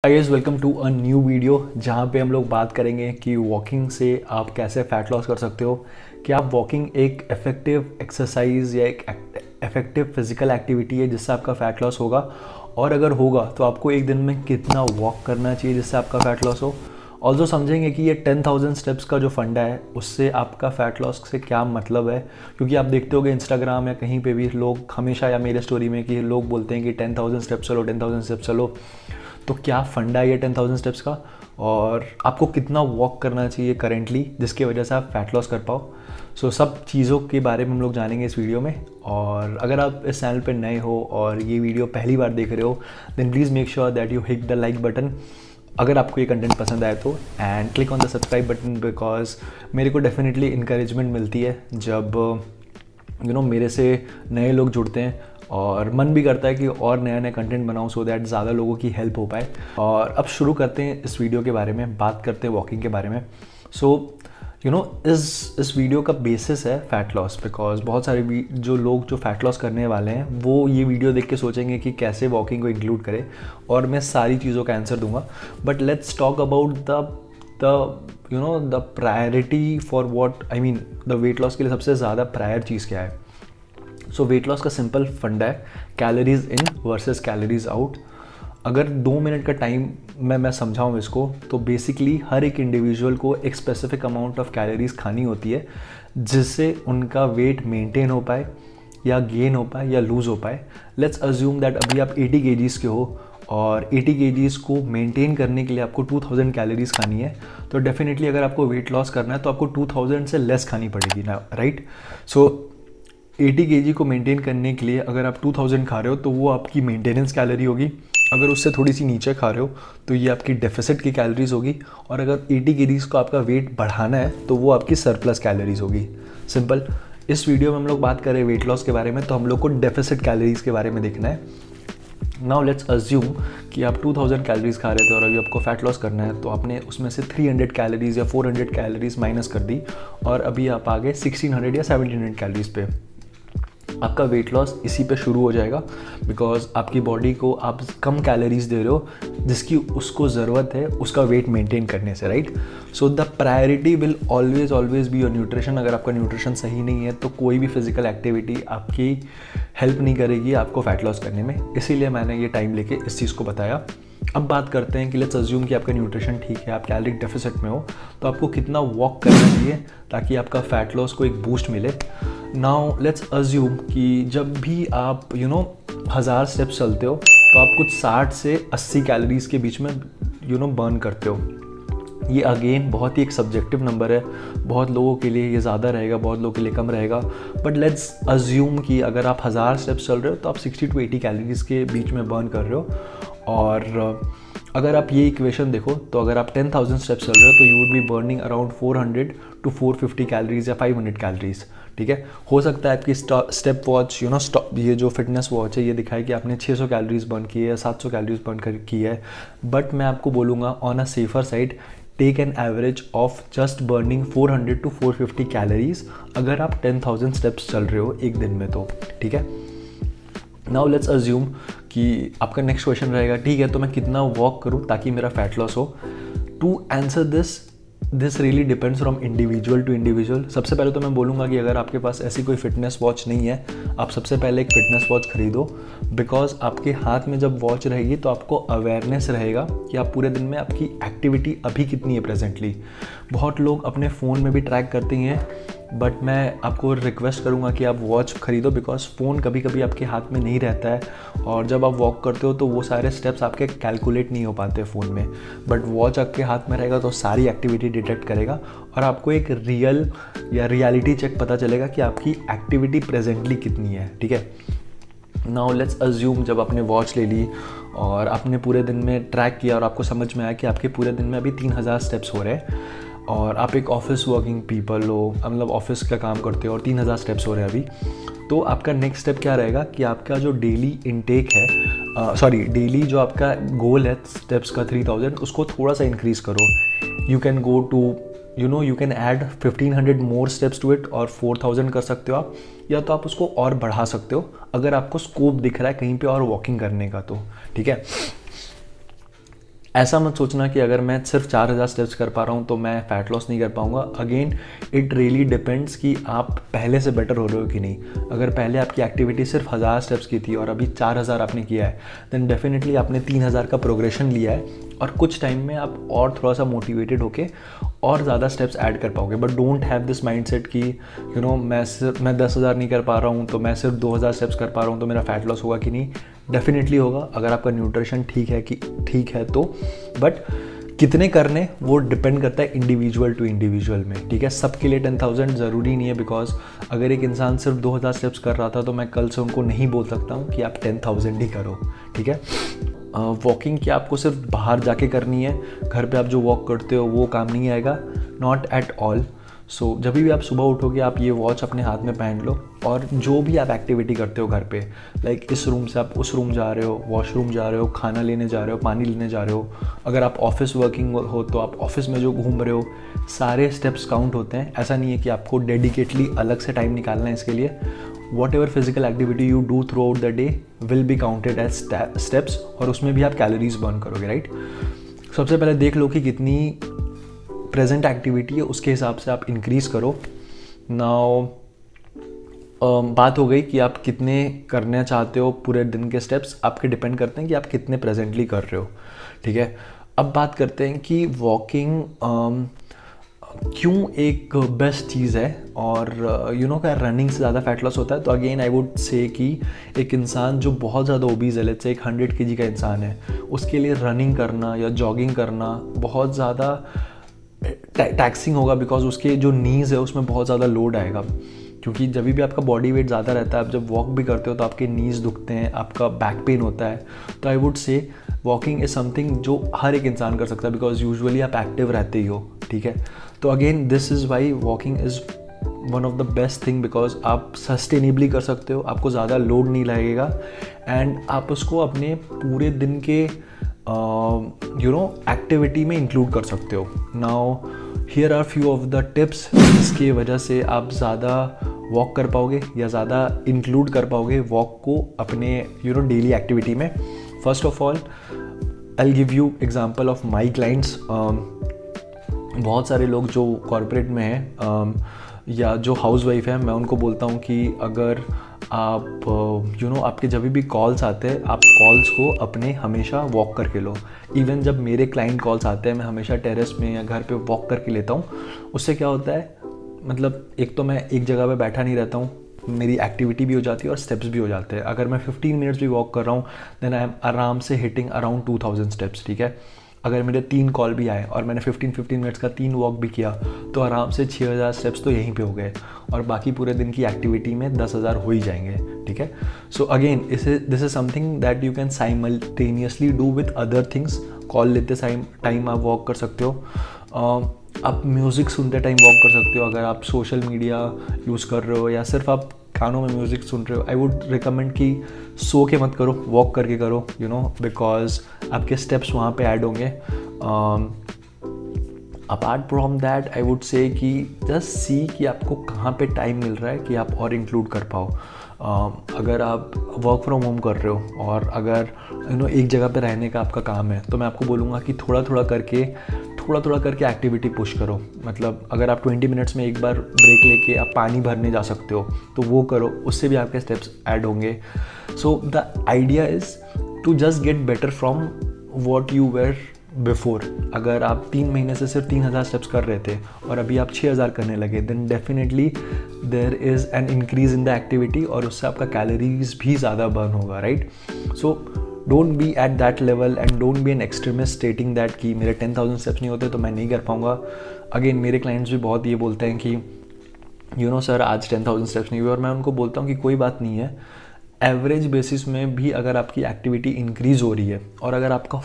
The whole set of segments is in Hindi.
Guys welcome to a new video जहाँ पे हम लोग बात करेंगे कि वॉकिंग से आप कैसे फ़ैट लॉस कर सकते हो। कि आप वॉकिंग एक इफ़ेक्टिव एक्सरसाइज या एक इफ़ेक्टिव फिजिकल एक्टिविटी है जिससे आपका फ़ैट लॉस होगा, और अगर होगा तो आपको एक दिन में कितना वॉक करना चाहिए जिससे आपका फ़ैट लॉस हो। ऑल्सो समझेंगे कि ये 10,000 स्टेप्स का जो फंडा है उससे आपका फ़ैट लॉस से क्या मतलब है। क्योंकि आप देखते होगे इंस्टाग्राम या कहीं पे भी लोग हमेशा, या मेरे स्टोरी में, कि लोग बोलते हैं कि 10,000 स्टेप्स चलो, 10,000 स्टेप्स चलो। तो क्या फंडा है ये 10,000 स्टेप्स का, और आपको कितना वॉक करना चाहिए करेंटली जिसकी वजह से आप फैट लॉस कर पाओ। सब चीज़ों के बारे में हम लोग जानेंगे इस वीडियो में। और अगर आप इस चैनल पर नए हो और ये वीडियो पहली बार देख रहे हो, then please make sure that you hit the like button अगर आपको ये कंटेंट पसंद आए तो, and click on the subscribe button, because मेरे को डेफिनेटली इंकरेजमेंट मिलती है जब मेरे से नए लोग जुड़ते हैं, और मन भी करता है कि और नया नया कंटेंट बनाऊं सो दैट ज़्यादा लोगों की हेल्प हो पाए। और अब शुरू करते हैं इस वीडियो के बारे में, बात करते हैं वॉकिंग के बारे में। इस वीडियो का बेसिस है फ़ैट लॉस, बिकॉज बहुत सारे जो लोग जो फ़ैट लॉस करने वाले हैं वो ये वीडियो देख के सोचेंगे कि कैसे वॉकिंग को इंक्लूड करें, और मैं सारी चीज़ों का आंसर दूंगा। But let's talk about the priority for what I mean. The weight loss के लिए सबसे ज़्यादा प्रायर चीज़ क्या है। वेट लॉस का सिंपल फंडा है calories in versus calories out. अगर 2 मिनट का टाइम मैं समझाऊँ इसको, तो बेसिकली हर एक इंडिविजुअल को एक स्पेसिफिक अमाउंट ऑफ कैलोरीज खानी होती है जिससे उनका वेट मेंटेन हो पाए, या गेन हो पाए, या लूज़ हो पाए। लेट्स अज्यूम दैट अभी आप 80 केजीज़ के हो, और 80 केजीज़ को मेंटेन करने के लिए आपको 2000 कैलोरीज खानी है। तो डेफिनेटली अगर आपको वेट लॉस करना है तो आपको 2000 से लेस खानी पड़ेगी ना, राइट। 80 केजी को मेंटेन करने के लिए अगर आप 2000 खा रहे हो तो वो आपकी मेंटेनेंस कैलोरी होगी। अगर उससे थोड़ी सी नीचे खा रहे हो तो ये आपकी डेफिसिट की कैलोरीज होगी। और अगर 80 केजीज़ को आपका वेट बढ़ाना है तो वो आपकी सरप्लस कैलोरीज होगी। सिंपल। इस वीडियो में हम लोग बात करें वेट लॉस के बारे में, तो हम लोग को डेफिसिट कैलोरीज के बारे में देखना है। नाउ लेट्स अज्यूम कि आप 2000 कैलोरीज खा रहे थे और अभी आपको फैट लॉस करना है, तो आपने उसमें से 300 कैलोरीज या 400 कैलोरीज माइनस कर दी, और अभी आप आ गए 1600 या 1700 कैलोरीज पे। आपका वेट लॉस इसी पे शुरू हो जाएगा, बिकॉज आपकी बॉडी को आप कम कैलोरीज दे रहे हो जिसकी उसको ज़रूरत है उसका वेट मेंटेन करने से, right. The priority will always be your nutrition. अगर आपका न्यूट्रिशन सही नहीं है तो कोई भी फिजिकल एक्टिविटी आपकी हेल्प नहीं करेगी आपको फैट लॉस करने में। इसीलिए मैंने ये टाइम लेके इस चीज़ को बताया। अब बात करते हैं कि लेट्स अज्यूम कि आपका न्यूट्रिशन ठीक है, आप कैलोरी डेफिसिट में हो, तो आपको कितना वॉक करना चाहिए ताकि आपका फैट लॉस को एक बूस्ट मिले। नाउ लेट्स अज्यूम कि जब भी आप 1000 स्टेप्स चलते हो तो आप कुछ 60 से 80 कैलोरीज के बीच में बर्न करते हो। ये अगेन बहुत ही एक सब्जेक्टिव नंबर है, बहुत लोगों के लिए ये ज़्यादा रहेगा, बहुत लोगों के लिए कम रहेगा। बट लेट्स अज्यूम कि अगर आप 1000 स्टेप्स चल रहे हो तो आप 60 to 80 कैलोरीज के बीच में बर्न कर रहे हो। और अगर आप ये इक्वेशन देखो तो अगर आप 10,000 स्टेप्स चल रहे हो तो you would B burning around 400 to 450 calories या 500 कैलोरीज, ठीक है। हो सकता है आपकी स्टेप वॉच ये जो फिटनेस वॉच है ये दिखाए कि आपने 600 कैलोरीज बर्न की है या 700 कैलोरीज बर्न की है। बट मैं आपको बोलूँगा on a safer side, take an average of just burning 400 to 450 calories अगर आप 10,000 स्टेप्स चल रहे हो एक दिन में, तो ठीक है। नाउ लेट्स अज्यूम कि आपका नेक्स्ट क्वेश्चन रहेगा, ठीक है तो मैं कितना वॉक करूं ताकि मेरा फैट लॉस हो। To answer this really depends from individual to individual. सबसे पहले तो मैं बोलूँगा कि अगर आपके पास ऐसी कोई फिटनेस वॉच नहीं है, आप सबसे पहले एक फिटनेस वॉच खरीदो, बिकॉज आपके हाथ में जब वॉच रहेगी तो आपको अवेयरनेस रहेगा कि आप पूरे दिन में आपकी एक्टिविटी अभी कितनी है प्रेजेंटली। बहुत लोग अपने फ़ोन में भी ट्रैक करते हैं, बट मैं आपको रिक्वेस्ट करूंगा कि आप वॉच खरीदो, बिकॉज फ़ोन कभी कभी आपके हाथ में नहीं रहता है, और जब आप वॉक करते हो तो वो सारे स्टेप्स आपके कैलकुलेट नहीं हो पाते फ़ोन में। बट वॉच आपके हाथ में रहेगा तो सारी एक्टिविटी डिटेक्ट करेगा, और आपको एक रियल या रियलिटी चेक पता चलेगा कि आपकी एक्टिविटी प्रेजेंटली कितनी है, ठीक है। नाउ लेट्स अज्यूम जब आपने वॉच ले ली और आपने पूरे दिन में ट्रैक किया और आपको समझ में आया कि आपके पूरे दिन में अभी 3000 स्टेप्स हो रहे हैं, और आप एक ऑफिस वर्किंग पीपल हो, मतलब ऑफिस का काम करते हो और 3000 स्टेप्स हो रहे हैं अभी, तो आपका नेक्स्ट स्टेप क्या रहेगा कि आपका जो डेली इनटेक है, डेली जो आपका गोल है स्टेप्स का 3000, उसको थोड़ा सा इंक्रीज़ करो। You can go to you can add 1500 more steps to it, और 4000 कर सकते हो आप, या तो आप उसको और बढ़ा सकते हो अगर आपको स्कोप दिख रहा है कहीं पे और वॉकिंग करने का, तो ठीक है। ऐसा मत सोचना कि अगर मैं सिर्फ 4000 स्टेप्स कर पा रहा हूँ तो मैं फ़ैट लॉस नहीं कर पाऊँगा। अगेन इट रियली डिपेंड्स कि आप पहले से बेटर हो रहे हो कि नहीं। अगर पहले आपकी एक्टिविटी सिर्फ 1000 स्टेप्स की थी और अभी 4000 आपने किया है, देन डेफिनेटली आपने 3000 का प्रोग्रेशन लिया है और कुछ टाइम में आप और थोड़ा सा मोटिवेटेड होके और ज़्यादा स्टेप्स ऐड कर पाओगे। But don't have this mindset कि मैं 10,000 नहीं कर पा रहा हूँ तो मैं सिर्फ 2000 स्टेप्स कर पा रहा हूँ तो मेरा फ़ैट लॉस होगा कि नहीं। डेफिनेटली होगा अगर आपका न्यूट्रिशन ठीक है तो। बट कितने करने वो डिपेंड करता है इंडिविजुअल टू इंडिविजुअल में, ठीक है। सबके लिए 10,000 ज़रूरी नहीं है, बिकॉज अगर एक इंसान सिर्फ 2000 स्टेप्स कर रहा था तो मैं कल से उनको नहीं बोल सकता हूँ कि आप 10,000 ही करो, ठीक है। वॉकिंग क्या आपको सिर्फ बाहर जाके करनी है, घर पे आप जो वॉक करते हो वो काम नहीं आएगा, नॉट एट ऑल। सो जब भी आप सुबह उठोगे आप ये वॉच अपने हाथ में पहन लो और जो भी आप एक्टिविटी करते हो घर पे, लाइक इस रूम से आप उस रूम जा रहे हो, वॉशरूम जा रहे हो, खाना लेने जा रहे हो, पानी लेने जा रहे हो, अगर आप ऑफिस वर्किंग हो तो आप ऑफिस में जो घूम रहे हो, सारे स्टेप्स काउंट होते हैं। ऐसा नहीं है कि आपको डेडिकेटली अलग से टाइम निकालना है इसके लिए। Whatever physical activity you do throughout the day will be counted as steps, और उसमें भी आप कैलोरीज बर्न करोगे, राइट। सबसे पहले देख लो कि कितनी प्रेजेंट एक्टिविटी है, उसके हिसाब से आप इंक्रीज़ करो। नाउ बात हो गई कि आप कितने करना चाहते हो पूरे दिन के स्टेप्स, आपके डिपेंड करते हैं कि आप कितने प्रेजेंटली कर रहे हो, ठीक है। अब बात करते हैं कि वॉकिंग क्यों एक बेस्ट चीज़ है और क्या रनिंग से ज़्यादा फैट लॉस होता है। तो अगेन आई वुड से कि एक इंसान जो बहुत ज़्यादा ओबीज है, लेट्स से एक 100 kg का इंसान है, उसके लिए रनिंग करना या जॉगिंग करना बहुत ज़्यादा टैक्सिंग होगा, बिकॉज उसके जो नीज़ है उसमें बहुत ज़्यादा लोड आएगा। क्योंकि जब भी आपका बॉडी वेट ज़्यादा रहता है, आप जब वॉक भी करते हो तो आपके नीज़ दुखते हैं, आपका बैक पेन होता है। तो I would say walking is something जो हर एक इंसान कर सकता है, बिकॉज यूजुअली आप एक्टिव रहते ही हो, ठीक है। तो again this is why walking is one of the best thing, because आप सस्टेनेबली कर सकते हो, आपको ज़्यादा लोड नहीं लगेगा एंड आप उसको अपने पूरे दिन के एक्टिविटी में इंक्लूड कर सकते हो। Now here are few of the tips जिसकी वजह से आप ज़्यादा वॉक कर पाओगे या ज़्यादा इंक्लूड कर पाओगे वॉक को अपने डेली एक्टिविटी में। First of all I will give you example of my clients. बहुत सारे लोग जो कॉर्पोरेट में हैं या जो हाउसवाइफ है, मैं उनको बोलता हूँ कि अगर आप आपके जब भी कॉल्स आते हैं, आप कॉल्स को अपने हमेशा वॉक करके लो। इवन जब मेरे क्लाइंट कॉल्स आते हैं, मैं हमेशा टेरेस में या घर पे वॉक करके लेता हूँ। उससे क्या होता है, मतलब एक तो मैं एक जगह पे बैठा नहीं रहता हूँ, मेरी एक्टिविटी भी हो जाती है और स्टेप्स भी हो जाते हैं। अगर मैं 15 मिनट्स भी वॉक कर रहा हूँ देन आई एम आराम से हिटिंग अराउंड 2000 स्टेप्स, ठीक है। अगर मेरे 3 कॉल भी आए और मैंने 15 मिनट्स का 3 वॉक भी किया तो आराम से 6000 स्टेप्स तो यहीं पे हो गए और बाकी पूरे दिन की एक्टिविटी में 10,000 हो ही जाएंगे, ठीक है। So again this is something that you can simultaneously do with other things. Call लेते टाइम आप वॉक कर सकते हो, आप म्यूज़िक सुनते टाइम वॉक कर सकते हो। अगर आप सोशल मीडिया यूज़ कर रहे हो या सिर्फ आप कानों में म्यूज़िक सुन रहे हो, आई वुड रिकमेंड कि सो के मत करो, वॉक करके करो, बिकॉज आपके स्टेप्स वहाँ पे ऐड होंगे। Apart from that I would say कि जस्ट सी कि आपको कहाँ पे टाइम मिल रहा है कि आप और इंक्लूड कर पाओ। अगर आप वर्क फ्रॉम होम कर रहे हो और अगर एक जगह पे रहने का आपका काम है, तो मैं आपको बोलूँगा कि थोड़ा थोड़ा करके एक्टिविटी पुश करो। मतलब अगर आप 20 मिनट्स में एक बार ब्रेक लेके आप पानी भरने जा सकते हो तो वो करो, उससे भी आपके स्टेप्स ऐड होंगे। So the idea is to just get better from what you were before. अगर आप 3 महीने से सिर्फ 3000 स्टेप्स कर रहे थे और अभी आप 6000 करने लगे, then definitely there is an increase in the activity और उससे आपका कैलोरीज भी ज़्यादा बर्न होगा, right. So don't be at that level and don't be an extremist stating that कि मेरे 10,000 स्टेप्स नहीं होते तो मैं नहीं कर पाऊँगा। अगेन मेरे क्लाइंट्स भी बहुत ये बोलते हैं कि सर आज 10,000 स्टेप्स नहीं हुए, और मैं उनको बोलता हूँ कि कोई बात नहीं है। एवरेज बेसिस में भी अगर आपकी एक्टिविटी इंक्रीज़ हो रही है और अगर आपका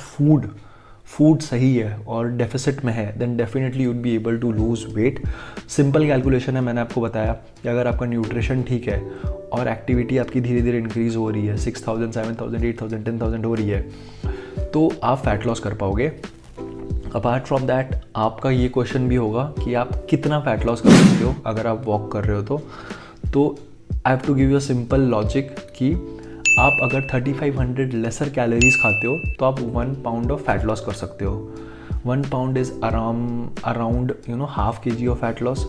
फूड सही है और डेफिसिट में है, then definitely you would be able to lose weight. Simple calculation है, मैंने आपको बताया कि अगर आपका न्यूट्रिशन ठीक है और एक्टिविटी आपकी धीरे धीरे इंक्रीज़ हो रही है, 6000, 7000, 8000, 10,000 हो रही है, तो आप फैट लॉस कर पाओगे। अपार्ट फ्रॉम दैट आपका ये क्वेश्चन भी होगा कि आप कितना फैट लॉस कर सकते हो अगर आप वॉक कर रहे हो तो I have to give you a simple logic कि आप अगर 3500 लेसर कैलोरीज खाते हो तो आप 1 पाउंड ऑफ फैट लॉस कर सकते हो। 1 पाउंड इज़ अराउंड हाफ के जी ऑफ फैट लॉस।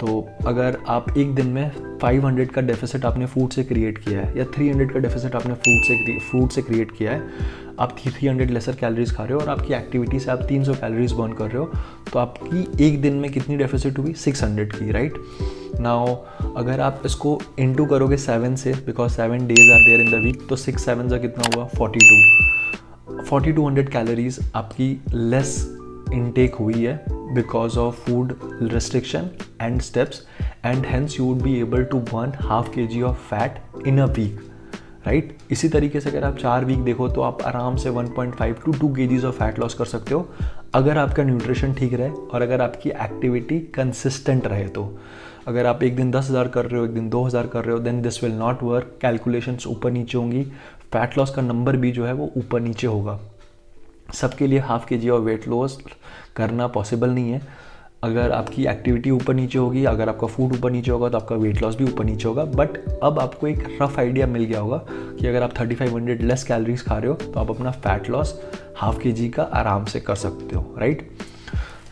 तो अगर आप एक दिन में 500 का डेफिसिट आपने फूड से क्रिएट किया है या 300 का डेफिसिट आपने फूड से क्रिएट किया है, आप 300 लेसर कैलोरीज खा रहे हो और आपकी एक्टिविटी से आप 300 कैलोरीज बर्न कर रहे हो, तो आपकी एक दिन में कितनी डेफिसिट हुई? 600 की, राइट। नाउ अगर आप इसको इनटू करोगे 7 से, because 7 days are there in the week, तो 6 7 का कितना हुआ? 4200 कैलोरीज आपकी लेस इनटेक हुई है because of food restriction and steps, and hence you would be able to burn half kg of fat in a week, right? इसी तरीके से अगर आप 4 वीक देखो तो आप आराम से 1.5 to 2 kgs of fat loss कर सकते हो अगर आपका न्यूट्रिशन ठीक रहे और अगर आपकी एक्टिविटी कंसिस्टेंट रहे। तो अगर आप एक दिन 10,000 कर रहे हो, एक दिन 2,000 कर रहे हो, then this will not work. Calculations ऊपर नीचे होंगी, फैट लॉस का नंबर भी जो है वो ऊपर नीचे होगा। सबके लिए हाफ के जी और वेट लॉस करना पॉसिबल नहीं है। अगर आपकी एक्टिविटी ऊपर नीचे होगी, अगर आपका फूड ऊपर नीचे होगा तो आपका वेट लॉस भी ऊपर नीचे होगा। बट अब आपको एक रफ आइडिया मिल गया होगा कि अगर आप 3500 लेस कैलोरीज खा रहे हो तो आप अपना फैट लॉस हाफ के जी का आराम से कर सकते हो, right.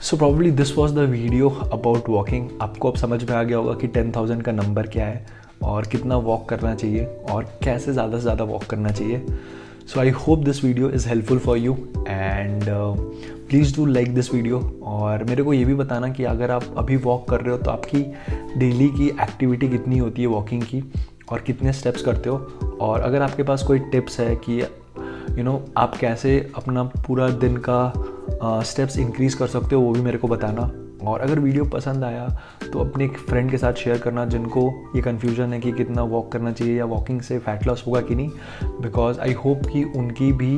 So probably this was the video about walking. आपको अब समझ में आ गया होगा कि 10,000 का नंबर क्या है और कितना वॉक करना चाहिए और कैसे ज़्यादा से ज़्यादा वॉक करना चाहिए। So I hope this video is helpful for you and please do like this video। और मेरे को ये भी बताना कि अगर आप अभी वॉक कर रहे हो तो आपकी डेली की एक्टिविटी कितनी होती है वॉकिंग की और कितने स्टेप्स करते हो, और अगर आपके पास कोई टिप्स है कि आप कैसे अपना पूरा दिन का स्टेप्स इंक्रीज़ कर सकते हो, वो भी मेरे को बताना। और अगर वीडियो पसंद आया तो अपने एक फ्रेंड के साथ शेयर करना जिनको ये कन्फ्यूजन है कि कितना वॉक करना चाहिए या वॉकिंग से फैट लॉस होगा कि नहीं, बिकॉज आई होप कि उनकी भी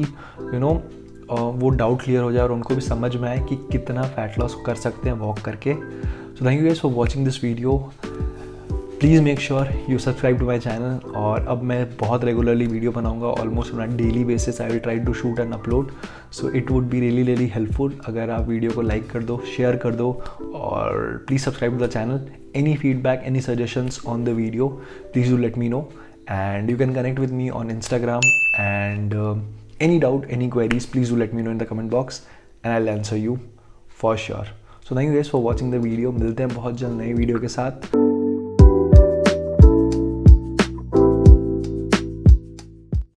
वो डाउट क्लियर हो जाए और उनको भी समझ में आए कि कितना फैट लॉस कर सकते हैं वॉक करके। So thank you guys for watching this video. Please make sure you subscribe to my channel. और अब मैं बहुत रेगुलरली वीडियो बनाऊंगा, almost on a daily basis I will try to shoot and upload. So it would be really helpful अगर आप वीडियो को लाइक कर दो, शेयर कर दो, और please subscribe to the channel. Any feedback, any suggestions on the video, please do let me know, and you can connect with me on Instagram, and any doubt, any queries, please do let me know in the comment box and I'll answer you for sure. So thank you guys for watching the video। मिलते हैं बहुत जल्द नई वीडियो के साथ।